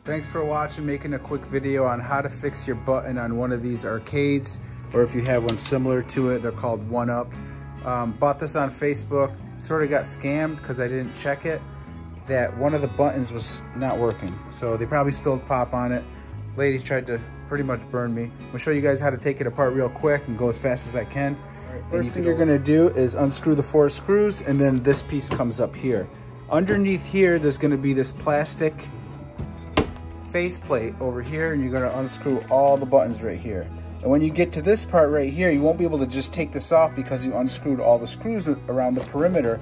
Thanks for watching, making a quick video on how to fix your button on one of these arcades, or if you have one similar to it, they're called 1-Up. Bought this on Facebook, sort of got scammed because I didn't check it, that one of the buttons was not working. So they probably spilled pop on it. Lady tried to pretty much burn me. I'm gonna show you guys how to take it apart real quick and go as fast as I can. First thing you're gonna do is unscrew the 4 screws, and then this piece comes up here. Underneath here, there's gonna be this plastic faceplate over here, and you're gonna unscrew all the buttons right here. And when you get to this part right here, you won't be able to just take this off because you unscrewed all the screws around the perimeter.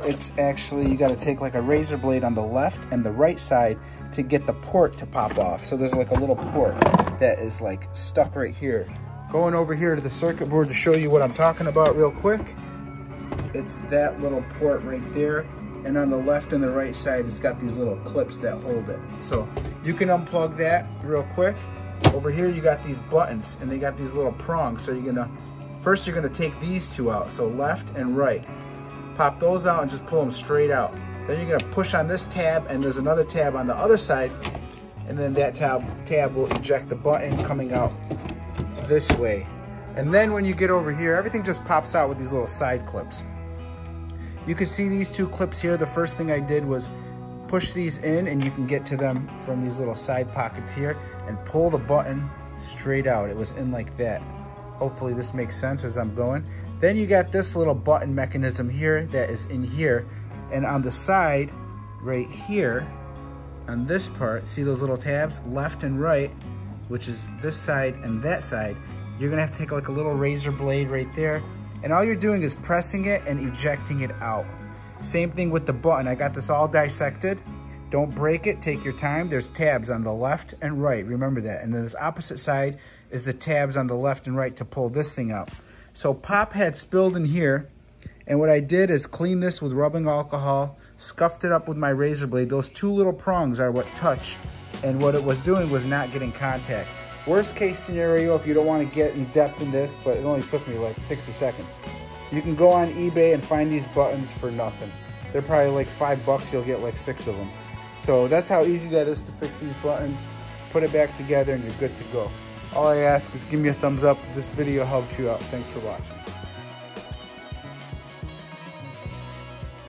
It's actually, you gotta take like a razor blade on the left and the right side to get the port to pop off. So there's like a little port that is like stuck right here. Going over here to the circuit board to show you what I'm talking about real quick. It's that little port right there. And on the left and the right side, it's got these little clips that hold it. So you can unplug that real quick. Over here, you got these buttons and they got these little prongs. So first you're gonna take these 2 out. So left and right. Pop those out and just pull them straight out. Then you're gonna push on this tab, and there's another tab on the other side. And then that tab will eject the button coming out this way. And then when you get over here, everything just pops out with these little side clips. You can see these 2 clips here. The first thing I did was push these in, and you can get to them from these little side pockets here, and pull the button straight out. It was in like that. Hopefully this makes sense as I'm going. Then you got this little button mechanism here that is in here, and on the side right here, on this part, see those little tabs, left and right, which is this side and that side. You're gonna have to take like a little razor blade right there, and all you're doing is pressing it and ejecting it out. Same thing with the button. I got this all dissected. Don't break it, take your time. There's tabs on the left and right, remember that. And then this opposite side is the tabs on the left and right to pull this thing out. So pop had spilled in here, and what I did is clean this with rubbing alcohol, scuffed it up with my razor blade. Those 2 little prongs are what touch, and what it was doing was not getting contact. Worst case scenario, if you don't want to get in depth in this, but it only took me like 60 seconds. You can go on eBay and find these buttons for nothing. They're probably like $5, you'll get like 6 of them. So that's how easy that is to fix these buttons. Put it back together and you're good to go. All I ask is give me a thumbs up if this video helped you out. Thanks for watching.